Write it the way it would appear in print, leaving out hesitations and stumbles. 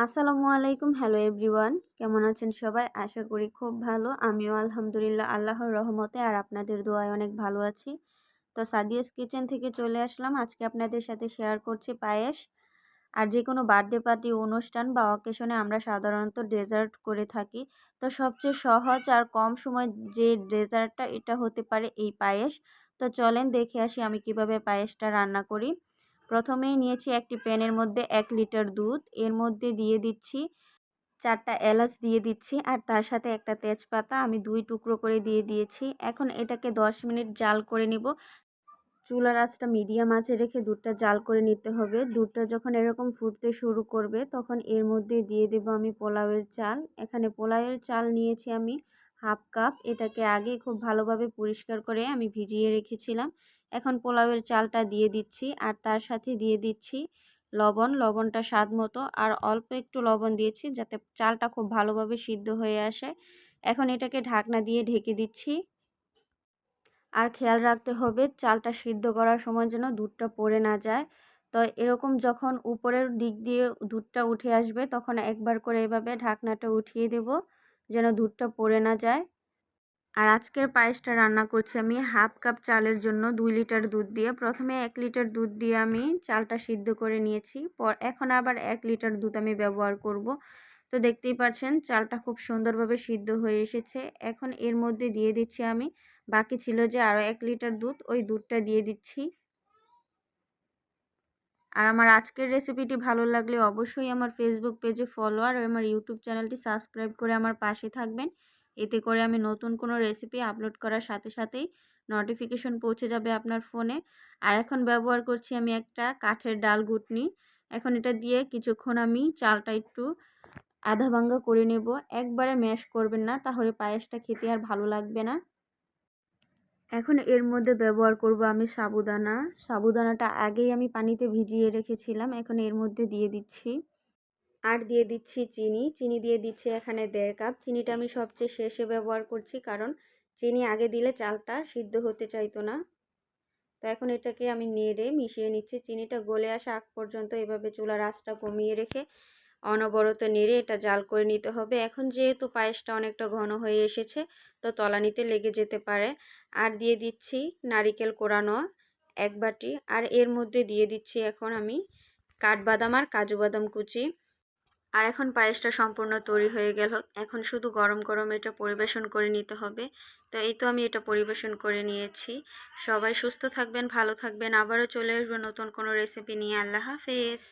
আসসালামু আলাইকুম। Hello everyone, কেমন আছেন সবাই? আশা করি খুব ভালো। আমিও আলহামদুলিল্লাহ আল্লাহর রহমতে আর আপনাদের দোয়ায় অনেক ভালো আছি। তো সাদিয়াস কিচেন থেকে চলে আসলাম। আজকে আপনাদের সাথে শেয়ার করছি পায়েস। আর যে কোনো বার্থডে পার্টি, অনুষ্ঠান বা অকেশনে আমরা সাধারণত ডেজার্ট করে থাকি। তো সবচেয়ে সহজ আর কম সময় যে ডেজার্টটা, এটা হতে পারে এই পায়েস। তো চলেন দেখে আসি আমি কিভাবে পায়েসটা রান্না করি। প্রথমেই নিয়েছি একটি প্যানের মধ্যে 1 লিটার দুধ। এর মধ্যে দিয়ে দিচ্ছি 4টা এলাচ দিয়ে দিচ্ছি আর তার সাথে একটা তেজপাতা আমি 2 টুকরো করে দিয়ে দিয়েছি। এখন এটাকে 10 মিনিট জাল করে নিব। চুলার আঁচটা মিডিয়াম আঁচে রেখে দুধটা জাল করে নিতে হবে। দুধটা যখন এরকম ফুটতে শুরু করবে তখন এর মধ্যে দিয়ে দেব আমি পোলাওয়ের চাল। এখানে পোলাওয়ের চাল নিয়েছি আমি হাফ কাপ। এটাকে আগে খুব ভালোভাবে পরিষ্কার করে আমি ভিজিয়ে রেখেছিলাম। এখন পোলাওয়ের চালটা দিয়ে দিচ্ছি আর তার সাথে দিয়ে দিচ্ছি লবণ। লবণটা স্বাদ মতো আর অল্প একটু লবণ দিয়েছি যাতে চালটা খুব ভালোভাবে সিদ্ধ হয়ে আসে। এখন এটাকে ঢাকনা দিয়ে ঢেকে দিচ্ছি। আর খেয়াল রাখতে হবে চালটা সিদ্ধ করার সময় যেন দুধটা পড়ে না যায়। তো এরকম যখন উপরের দিক দিয়ে দুধটা উঠে আসবে তখন একবার করে এভাবে ঢাকনাটা উঠিয়ে দেব যেন দুধটা পড়ে না যায়। আর আজকের পায়েসটা রান্না করছি আমি হাফ কাপ চালের জন্য 2 লিটার দুধ দিয়ে। প্রথমে 1 লিটার দুধ দিয়ে আমি চালটা সিদ্ধ করে নিয়েছি। এখন আবার 1 লিটার দুধ আমি ব্যবহার করব। তো দেখতেই পাচ্ছেন চালটা খুব সুন্দরভাবে সিদ্ধ হয়ে এসেছে। এখন এর মধ্যে দিয়ে দিচ্ছি আমি বাকি ছিল যে আরও 1 লিটার দুধ, ওই দুধটা দিয়ে দিচ্ছি। আর আমার আজকের রেসিপিটি ভালো লাগলে অবশ্যই আমার ফেসবুক পেজে ফলো আর আমার ইউটিউব চ্যানেলটি সাবস্ক্রাইব করে আমার পাশে থাকবেন। এতে করে আমি নতুন কোনো রেসিপি আপলোড করার সাথে সাথেই নোটিফিকেশন পৌঁছে যাবে আপনার ফোনে। আর এখন ব্যবহার করছি আমি একটা কাঠের ডাল ঘুটনি। এখন এটা দিয়ে কিছুক্ষণ আমি চালটা একটু আধা ভাঙ্গা করে নেব। একবারে ম্যাশ করবেন না, তাহলে পায়েসটা খেতে আর ভালো লাগবে না। এখন এর মধ্যে ব্যবহার করব আমি সাবুদানা। সাবুদানাটা আগেই আমি পানিতে ভিজিয়ে রেখেছিলাম। এখন এর মধ্যে দিয়ে দিচ্ছি আর দিয়ে দিচ্ছি চিনি। চিনি দিয়ে দিচ্ছি এখানে 1.5 কাপ। চিনিটা আমি সবচেয়ে শেষে ব্যবহার করছি কারণ চিনি আগে দিলে চালটা সিদ্ধ হতে চাইতো না। তো এখন এটাকে আমি নেড়ে মিশিয়ে নিচ্ছি। চিনিটা গলে আসা আগ পর্যন্ত এভাবে চুলার আঁচটা কমিয়ে রেখে অনবরত নেড়ে এটা জাল করে নিতে হবে। এখন যেহেতু পায়েসটা অনেকটা ঘন হয়ে এসেছে তো তলানিতে লেগে যেতে পারে। আর দিয়ে দিচ্ছি নারিকেল কোরানো 1 বাটি। আর এর মধ্যে দিয়ে দিচ্ছি এখন আমি কাঠবাদাম আর কাজু বাদাম কুচি। আর এখন পায়েসটা সম্পূর্ণ তৈরি হয়ে গেল। এখন শুধু গরম গরম এটা পরিবেশন করে নিতে হবে। তো এই তো আমি এটা পরিবেশন করে নিয়েছি। সবাই সুস্থ থাকবেন, ভালো থাকবেন। আবারও চলে আসবো নতুন কোনো রেসিপি নিয়ে। আল্লাহ হাফেজ।